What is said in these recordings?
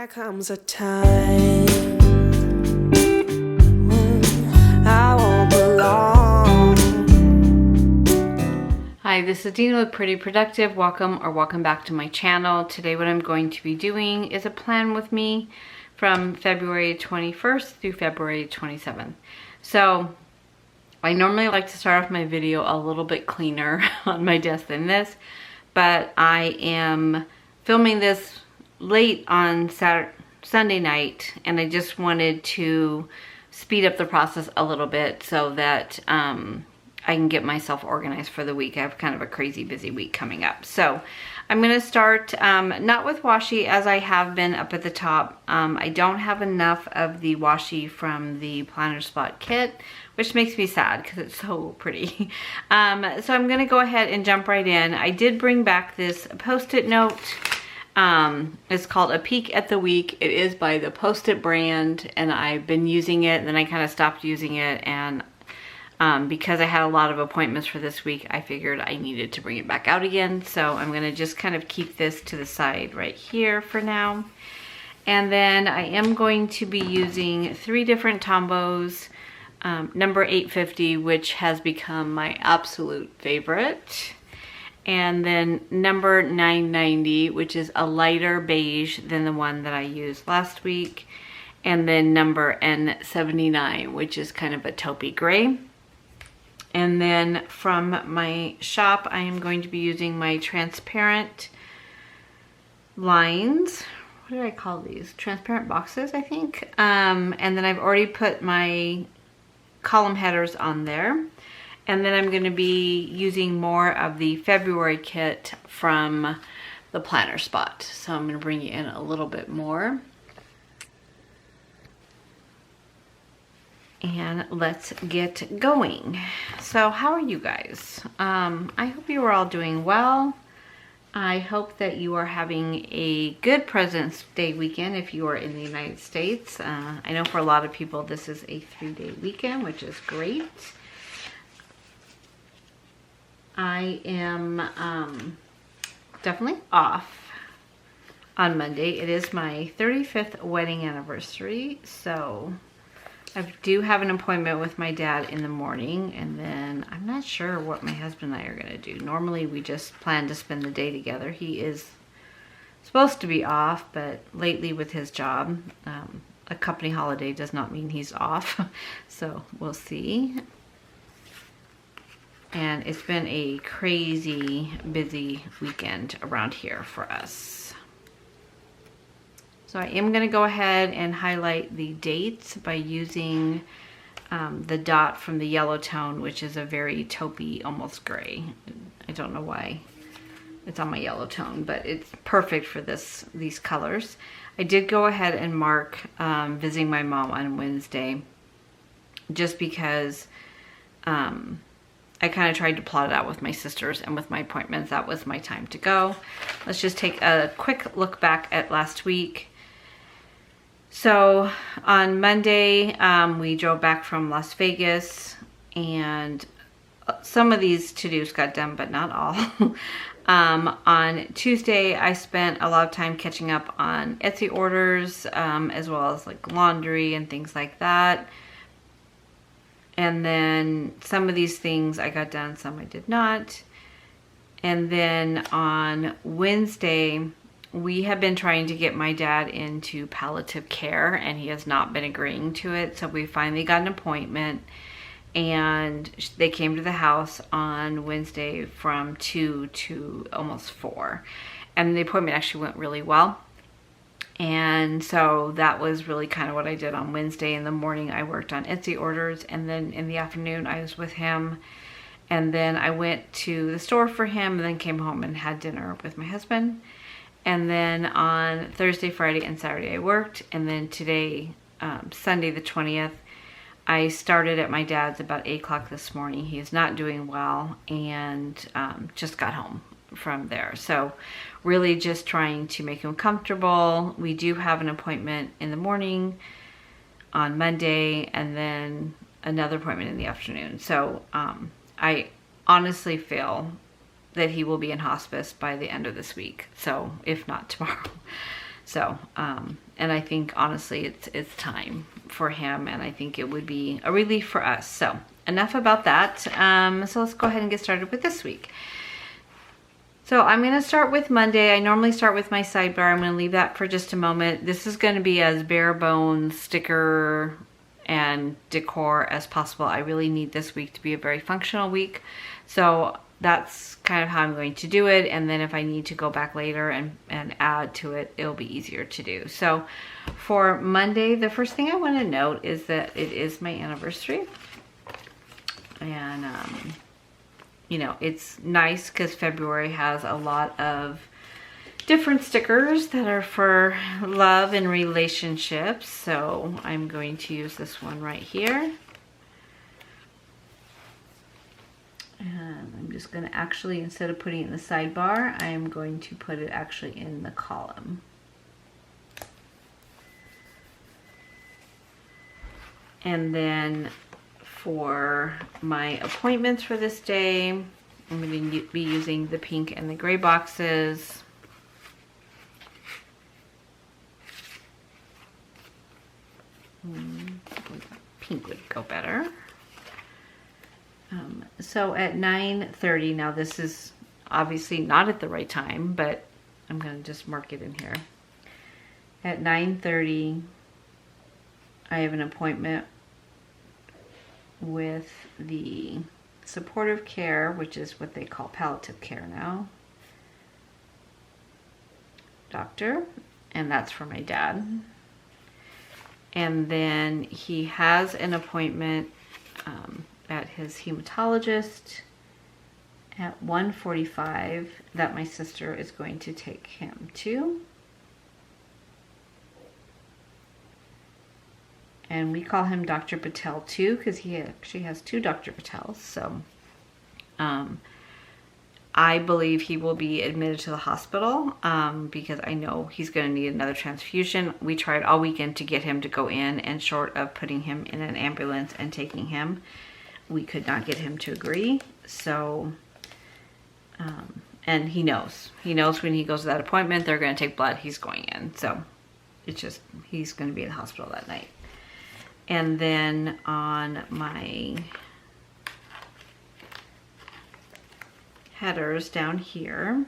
There comes a time when I won't belong. Hi, this is Dina with Pretty Productive. Welcome back to my channel. Today what I'm going to be doing is a plan with me from February 21st through February 27th. So I normally like to start off my video a little bit cleaner on my desk than this, but I am filming this late on Sunday night, and I just wanted to speed up the process a little bit so that I can get myself organized for the week. I have kind of a crazy busy week coming up. So I'm going to start not with washi as I have been up at the top. I don't have enough of the washi from the planner spot kit, which makes me sad because it's so pretty. So I'm going to go ahead and jump right in. I did bring back this Post-it note. It's called A Peek at the Week. It is by the Post-it brand, and I've been using it, and then I kind of stopped using it, and because I had a lot of appointments for this week, I figured I needed to bring it back out again. So I'm going to just kind of keep this to the side right here for now. And then I am going to be using 3 different Tombows. Number 850, which has become my absolute favorite. And then number 990, which is a lighter beige than the one that I used last week. And then number N79, which is kind of a taupey gray. And then from my shop, I am going to be using my transparent lines. What did I call these? Transparent boxes, I think. And then I've already put my column headers on there. And then I'm going to be using more of the February kit from the planner spot. So I'm going to bring you in a little bit more. And let's get going. So how are you guys? I hope you are all doing well. I hope that you are having a good President's Day weekend if you are in the United States. I know for a lot of people this is a 3-day weekend, which is great. I am definitely off on Monday. It is my 35th wedding anniversary, so I do have an appointment with my dad in the morning, and then I'm not sure what my husband and I are going to do. Normally we just plan to spend the day together. He is supposed to be off, but lately with his job, a company holiday does not mean he's off, so we'll see. And it's been a crazy busy weekend around here for us. So I am going to go ahead and highlight the dates by using the dot from the yellow tone, which is a very taupey, almost gray. I don't know why it's on my yellow tone, but it's perfect for these colors. I did go ahead and mark visiting my mom on Wednesday, just because I kind of tried to plot it out with my sisters and with my appointments. That was my time to go. Let's just take a quick look back at last week. So on Monday, we drove back from Las Vegas, and some of these to-dos got done, but not all. On Tuesday, I spent a lot of time catching up on Etsy orders, as well as like laundry and things like that. And then some of these things I got done, some I did not. And then on Wednesday, we have been trying to get my dad into palliative care, and he has not been agreeing to it. So we finally got an appointment, and they came to the house on Wednesday from 2 to almost 4. And the appointment actually went really well. And so that was really kind of what I did on Wednesday. In the morning, I worked on Etsy orders, and then in the afternoon, I was with him. And then I went to the store for him, and then came home and had dinner with my husband. And then on Thursday, Friday, and Saturday, I worked. And then today, Sunday the 20th, I started at my dad's about 8 o'clock this morning. He is not doing well, and just got home from there. So really just trying to make him comfortable. We do have an appointment in the morning on Monday, and then another appointment in the afternoon. So I honestly feel that he will be in hospice by the end of this week, so if not tomorrow. So, and I think honestly it's time for him, and I think it would be a relief for us. So enough about that. So let's go ahead and get started with this week. So I'm going to start with Monday. I normally start with my sidebar. I'm going to leave that for just a moment. This is going to be as bare bones sticker and decor as possible. I really need this week to be a very functional week. So that's kind of how I'm going to do it. And then if I need to go back later and add to it, it'll be easier to do. So for Monday, the first thing I want to note is that it is my anniversary. And, you know, it's nice because February has a lot of different stickers that are for love and relationships. So I'm going to use this one right here. And I'm just going to actually, instead of putting it in the sidebar, I'm going to put it actually in the column. And then for my appointments for this day, I'm going to be using the pink and the gray boxes. Pink would go better. So at 9:30, now this is obviously not at the right time, but I'm going to just mark it in here. At 9:30, I have an appointment with the supportive care, which is what they call palliative care now, doctor, and that's for my dad. And then he has an appointment at his hematologist at 1:45 that my sister is going to take him to. And we call him Dr. Patel too, because he actually has two Dr. Patels. So I believe he will be admitted to the hospital because I know he's going to need another transfusion. We tried all weekend to get him to go in, and short of putting him in an ambulance and taking him, we could not get him to agree. So, and he knows when he goes to that appointment, they're going to take blood, he's going in. So it's just, he's going to be in the hospital that night. And then on my headers down here,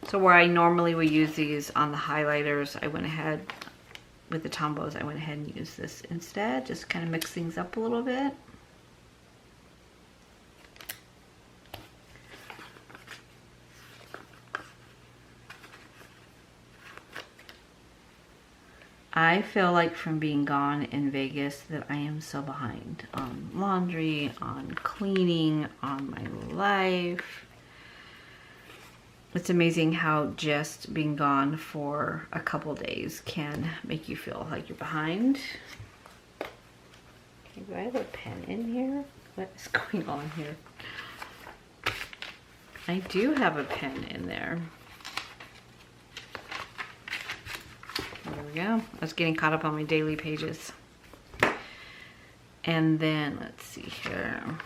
so where I normally would use these on the highlighters, I went ahead with the Tombows, I went ahead and used this instead, just kind of mix things up a little bit. I feel like from being gone in Vegas that I am so behind on laundry, on cleaning, on my life. It's amazing how just being gone for a couple days can make you feel like you're behind. Okay, do I have a pen in here? What is going on here? I do have a pen in there. There we go. I was getting caught up on my daily pages. And then, let's see here. I'm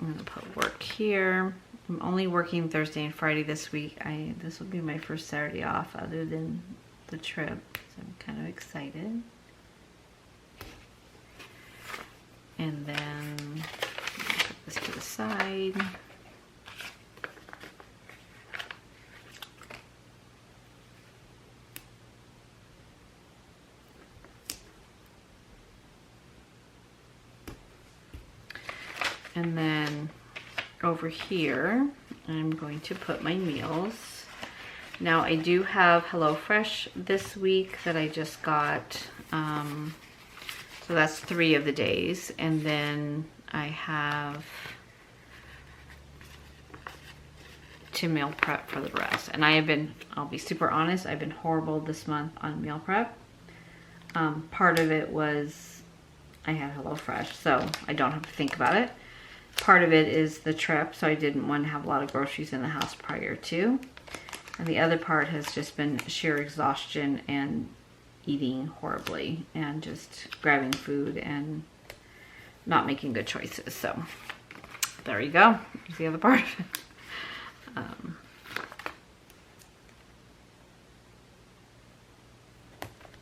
going to put work here. I'm only working Thursday and Friday this week. This will be my first Saturday off other than the trip. So I'm kind of excited. And then put this to the side. And then over here, I'm going to put my meals. Now I do have HelloFresh this week that I just got. So that's 3 of the days. And then I have to meal prep for the rest. And I'll be super honest, I've been horrible this month on meal prep. Part of it was I had HelloFresh, so I don't have to think about it. Part of it is the trip, so I didn't want to have a lot of groceries in the house prior to. And the other part has just been sheer exhaustion and eating horribly and just grabbing food and not making good choices. So there you go. Here's the other part of it.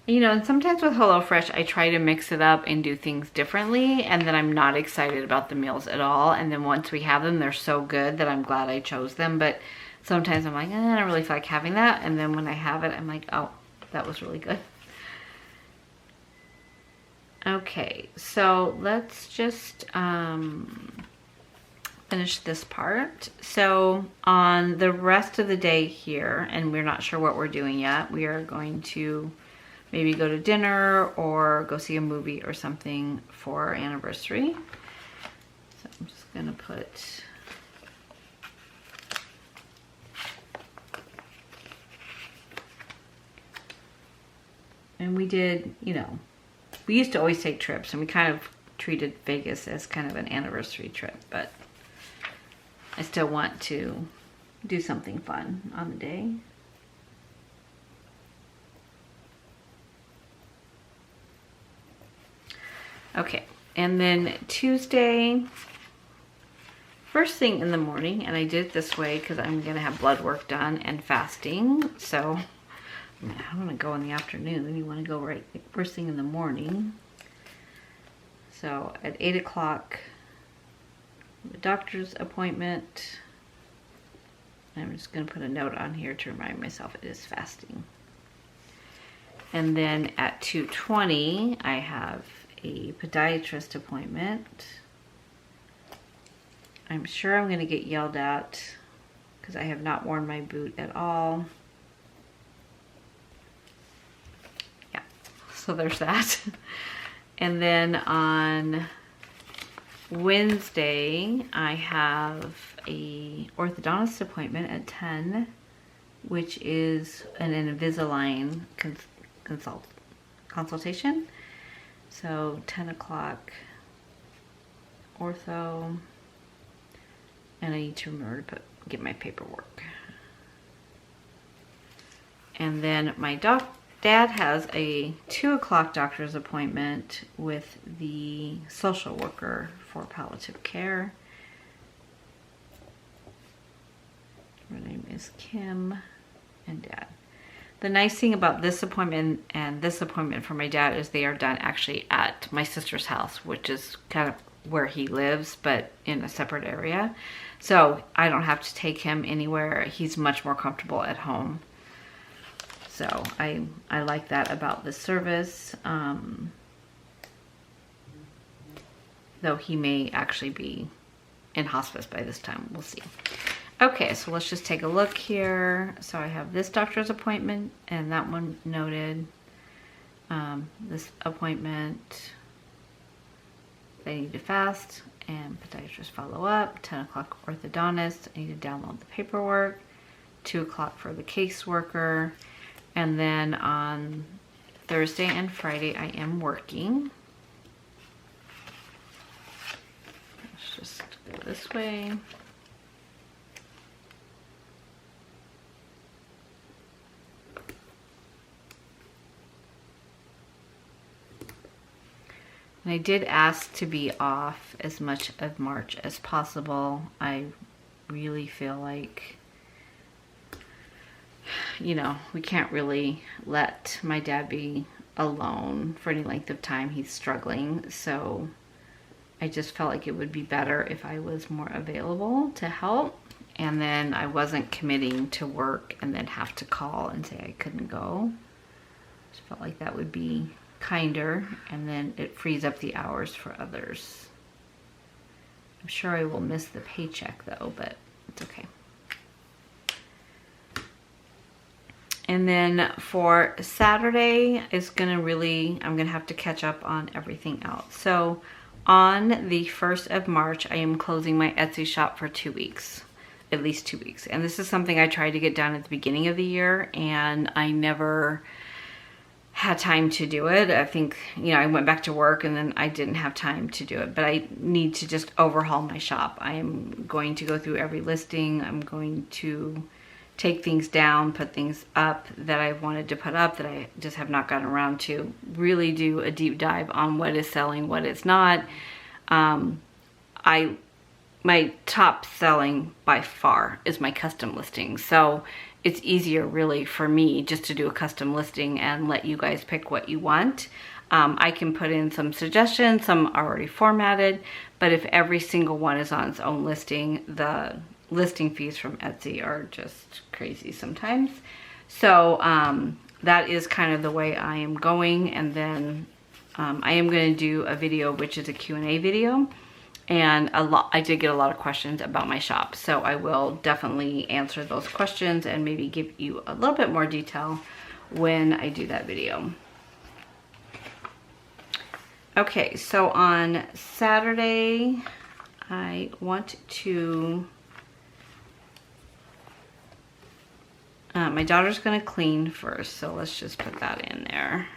You know, and sometimes with HelloFresh, I try to mix it up and do things differently, and then I'm not excited about the meals at all. And then once we have them, they're so good that I'm glad I chose them. But sometimes I'm like, I don't really feel like having that. And then when I have it, I'm like, oh, that was really good. Okay, so let's just finish this part. So on the rest of the day here, and we're not sure what we're doing yet, we are going to maybe go to dinner or go see a movie or something for our anniversary. So I'm just gonna put and we did, you know, we used to always take trips, and we kind of treated Vegas as kind of an anniversary trip, but I still want to do something fun on the day. Okay, and then Tuesday, first thing in the morning, and I did it this way because I'm gonna have blood work done and fasting, so I'm gonna go in the afternoon. You want to go right first thing in the morning. So at 8 o'clock, the doctor's appointment. I'm just gonna put a note on here to remind myself it is fasting. And then at 2:20, I have a podiatrist appointment. I'm sure I'm gonna get yelled at because I have not worn my boot at all. Yeah, so there's that. And then on Wednesday, I have a orthodontist appointment at 10, which is an Invisalign consultation. So 10 o'clock ortho, and I need to remember to get my paperwork. And then my dad has a 2 o'clock doctor's appointment with the social worker for palliative care. Her name is Kim, and Dad. The nice thing about this appointment and this appointment for my dad is they are done actually at my sister's house, which is kind of where he lives, but in a separate area. So I don't have to take him anywhere. He's much more comfortable at home. So I like that about this service. Though he may actually be in hospice by this time. We'll see. Okay, so let's just take a look here. So I have this doctor's appointment and that one noted. This appointment, they need to fast and podiatrist follow up. 10 o'clock orthodontist, I need to download the paperwork. 2 o'clock for the caseworker. And then on Thursday and Friday, I am working. Let's just go this way. And I did ask to be off as much of March as possible. I really feel like, you know, we can't really let my dad be alone for any length of time. He's struggling. So I just felt like it would be better if I was more available to help. And then I wasn't committing to work and then have to call and say I couldn't go. Just felt like that would be kinder, and then it frees up the hours for others. I'm sure I will miss the paycheck though, but it's okay. And then for Saturday is gonna really, I'm gonna have to catch up on everything else. So on the 1st of March, I am closing my Etsy shop for 2 weeks, at least 2 weeks. And this is something I tried to get done at the beginning of the year, and I never had time to do it. I think, you know, I went back to work and then I didn't have time to do it, but I need to just overhaul my shop. I am going to go through every listing. I'm going to take things down, put things up that I wanted to put up that I just have not gotten around to. Really do a deep dive on what is selling, what is not. My top selling by far is my custom listings. So it's easier really for me just to do a custom listing and let you guys pick what you want. I can put in some suggestions, some are already formatted, but if every single one is on its own listing, the listing fees from Etsy are just crazy sometimes. So that is kind of the way I am going. And then I am going to do a video, which is a Q&A video. And I did get a lot of questions about my shop. So I will definitely answer those questions and maybe give you a little bit more detail when I do that video. Okay, so on Saturday, I want to, my daughter's gonna clean first, so let's just put that in there.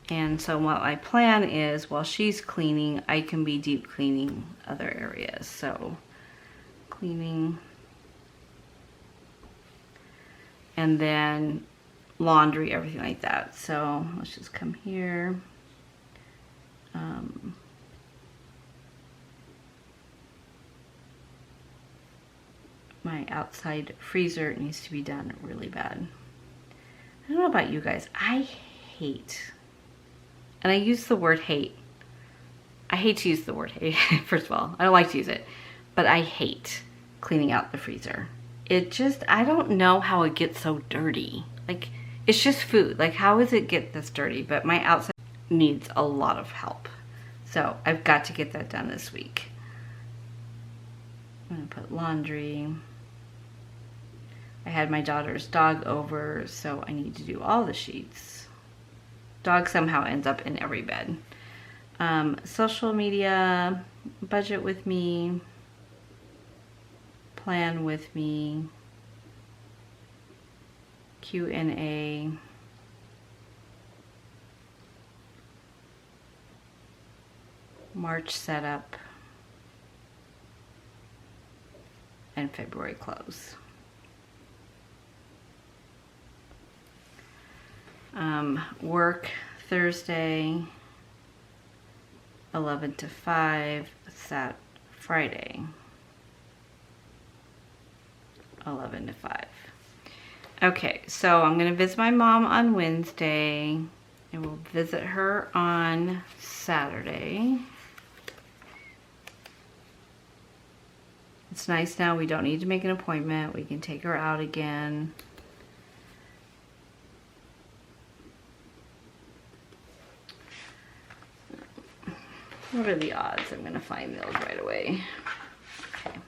And so what my plan is, while she's cleaning, I can be deep cleaning other areas. So cleaning, and then laundry, everything like that. So let's just come here. My outside freezer needs to be done really bad. I don't know about you guys. I hate, and I use the word hate. I hate to use the word hate, first of all. I don't like to use it. But I hate cleaning out the freezer. It just, I don't know how it gets so dirty. Like, it's just food. Like, how does it get this dirty? But my outside needs a lot of help. So I've got to get that done this week. I'm gonna put laundry. I had my daughter's dog over, so I need to do all the sheets. Dog somehow ends up in every bed. Social media, budget with me, plan with me, Q&A, March setup, and February close. Work Thursday, 11 to 5, Friday, 11 to 5. Okay, so I'm going to visit my mom on Wednesday, and we'll visit her on Saturday. It's nice now, we don't need to make an appointment. We can take her out again. What are the odds I'm going to find those right away? Okay.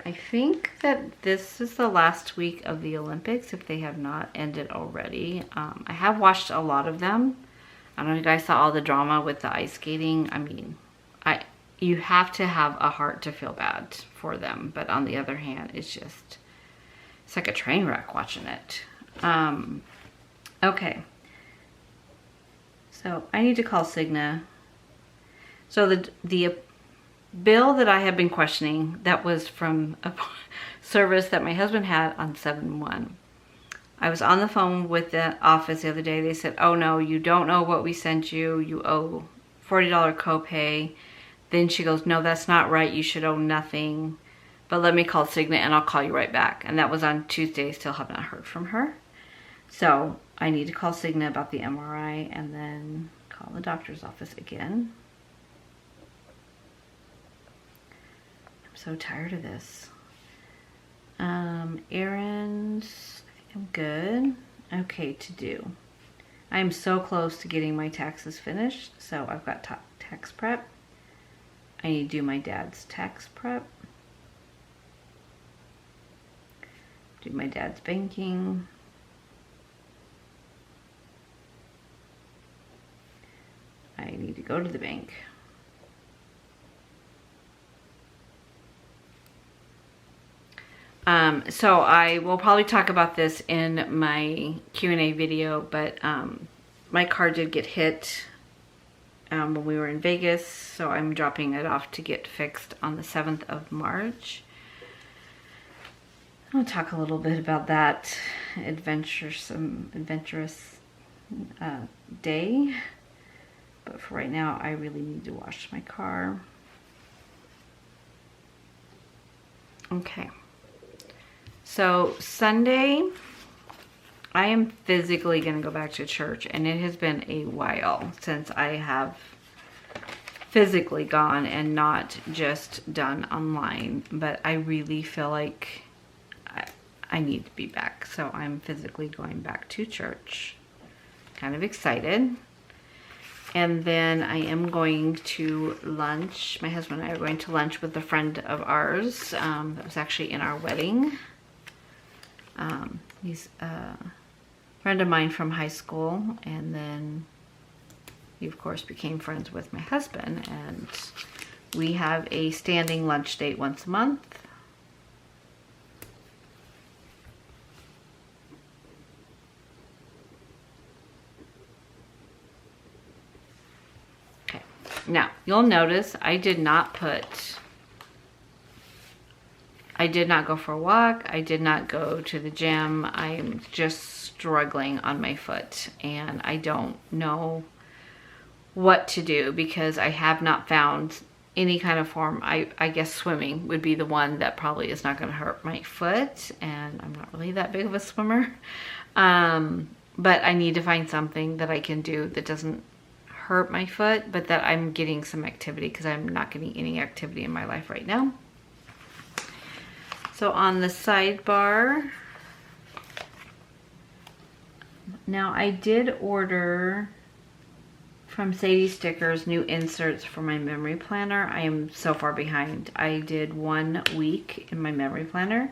I think that this is the last week of the Olympics, if they have not ended already. I have watched a lot of them. I don't know if you guys saw all the drama with the ice skating. I mean, you have to have a heart to feel bad for them. But on the other hand, it's like a train wreck watching it. Okay. So I need to call Cigna. So the bill that I have been questioning, that was from a service that my husband had on 7/1. I was on the phone with the office the other day. They said, oh no, you don't know what we sent you. You owe $40 copay. Then she goes, no, that's not right. You should owe nothing. But let me call Cigna and I'll call you right back. And that was on Tuesday. Still have not heard from her. So I need to call Cigna about the MRI and then call the doctor's office again. So tired of this. Errands, I think I'm good. Okay, to do. I am so close to getting my taxes finished. So I've got tax prep. I need to do my dad's tax prep. Do my dad's banking. I need to go to the bank. So I will probably talk about this in my Q&A video, but my car did get hit when we were in Vegas, so I'm dropping it off to get fixed on the 7th of March. I'll talk a little bit about that adventurous day, but for right now I really need to wash my car. So Sunday, I am physically going to go back to church, and it has been a while since I have physically gone and not just done online, but I really feel like I need to be back. So I'm physically going back to church. Kind of excited. And then I am going to lunch. My husband and I are going to lunch with a friend of ours that was actually in our wedding. He's a friend of mine from high school, and then he of course became friends with my husband, and we have a standing lunch date once a month. Okay, now you'll notice I did not go for a walk. I did not go to the gym. I'm just struggling on my foot, and I don't know what to do because I have not found any kind of form. I guess swimming would be the one that probably is not going to hurt my foot, and I'm not really that big of a swimmer. But I need to find something that I can do that doesn't hurt my foot, but that I'm getting some activity, because I'm not getting any activity in my life right now. So on the sidebar, now I did order from Sadie Stickers new inserts for my memory planner. I am so far behind. I did 1 week in my memory planner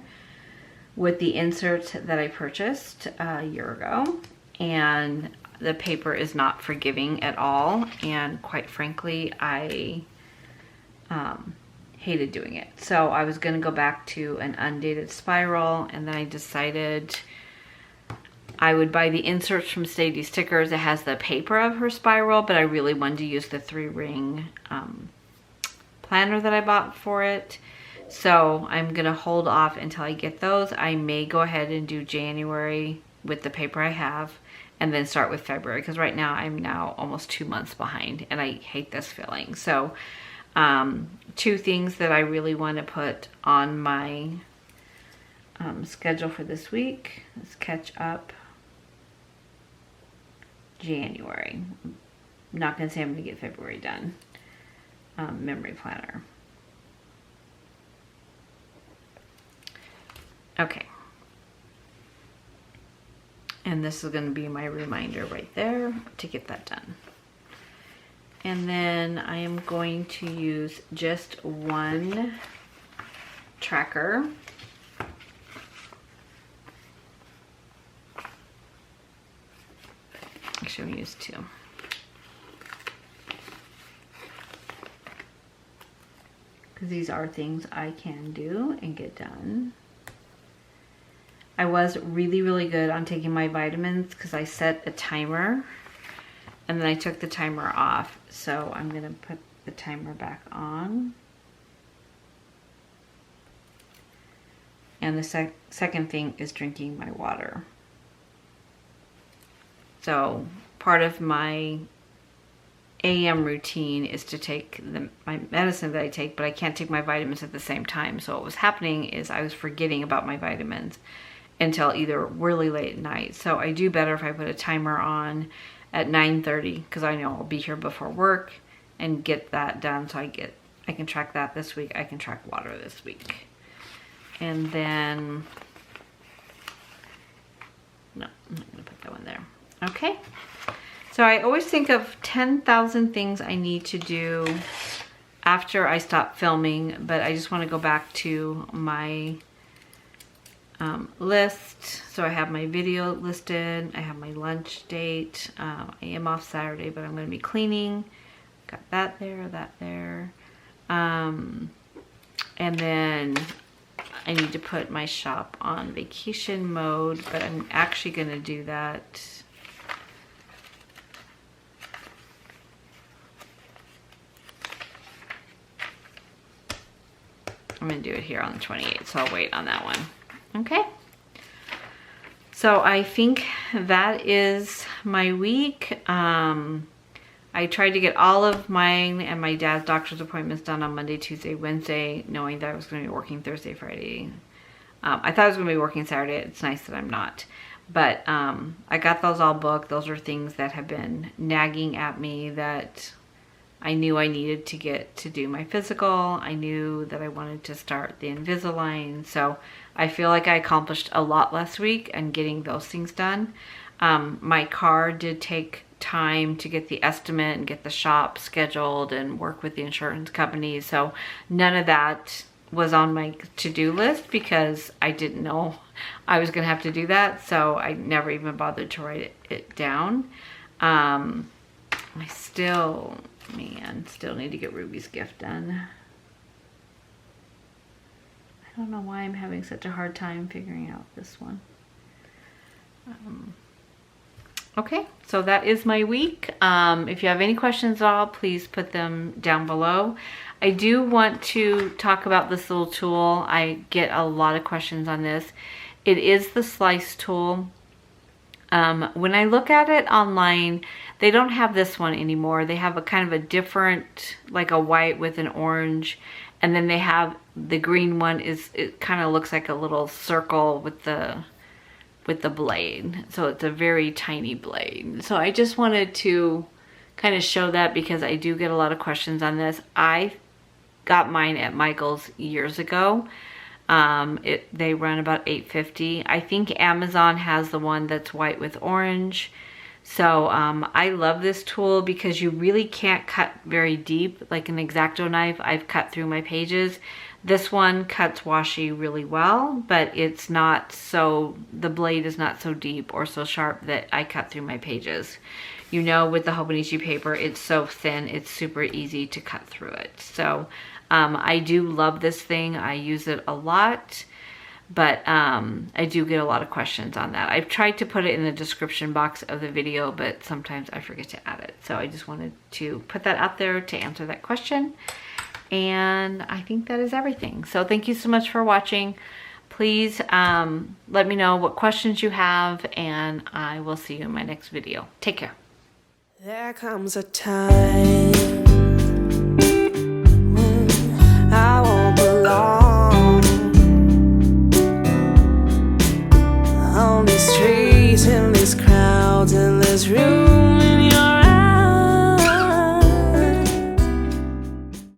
with the inserts that I purchased a year ago, and the paper is not forgiving at all, and quite frankly I hated doing it. So I was going to go back to an undated spiral, and then I decided I would buy the inserts from Sadie Stickers. It has the paper of her spiral, but I really wanted to use the 3-ring planner that I bought for it. So I'm going to hold off until I get those. I may go ahead and do January with the paper I have, and then start with February, because right now I'm now almost 2 months behind, and I hate this feeling. So 2 things that I really want to put on my schedule for this week is catch up January. I'm not going to say I'm going to get February done. Memory planner. Okay. And this is going to be my reminder right there to get that done. And then I am going to use just 1 tracker. Actually, I'm going to use 2. Because these are things I can do and get done. I was really, really good on taking my vitamins because I set a timer, and then I took the timer off. So I'm going to put the timer back on. And the second thing is drinking my water. So part of my AM routine is to take my medicine that I take, but I can't take my vitamins at the same time. So what was happening is I was forgetting about my vitamins until either really late at night. So I do better if I put a timer on at 9:30, because I know I'll be here before work and get that done. So I can track that this week. I can track water this week. And then, no, I'm not gonna put that one there. Okay. So I always think of 10,000 things I need to do after I stop filming, but I just want to go back to my list. So I have my video listed. I have my lunch date. I am off Saturday, but I'm going to be cleaning. Got that there. And then I need to put my shop on vacation mode, but I'm actually going to do that I'm going to do it here on the 28th, so I'll wait on that one. Okay. So I think that is my week. I tried to get all of mine and my dad's doctor's appointments done on Monday, Tuesday, Wednesday, knowing that I was going to be working Thursday, Friday. I thought I was going to be working Saturday. It's nice that I'm not. But I got those all booked. Those are things that have been nagging at me that I knew I needed to get to do my physical. I knew that I wanted to start the Invisalign. So I feel like I accomplished a lot last week and getting those things done. My car did take time to get the estimate and get the shop scheduled and work with the insurance company. So none of that was on my to-do list because I didn't know I was going to have to do that. So I never even bothered to write it down. I still need to get Ruby's gift done. I don't know why I'm having such a hard time figuring out this one. Okay, so that is my week. If you have any questions at all, please put them down below. I do want to talk about this little tool. I get a lot of questions on this. It is the slice tool. When I look at it online, they don't have this one anymore. They have a kind of a different, like a white with an orange. And then they have the green one it kind of looks like a little circle with the blade. So it's a very tiny blade. So I just wanted to kind of show that because I do get a lot of questions on this. I got mine at Michael's years ago. They run about $8.50. I think Amazon has the one that's white with orange. So I love this tool because you really can't cut very deep. Like an X-Acto knife, I've cut through my pages. This one cuts washi really well, but it's not so, the blade is not so deep or so sharp that I cut through my pages. You know, with the Hobonichi paper, it's so thin, it's super easy to cut through it. So I do love this thing. I use it a lot, but I do get a lot of questions on that. I've tried to put it in the description box of the video, but sometimes I forget to add it. So I just wanted to put that out there to answer that question. And I think that is everything. So thank you so much for watching. Please let me know what questions you have, and I will see you in my next video. Take care. There comes a time when I won't belong on these streets, in these crowds, in this room.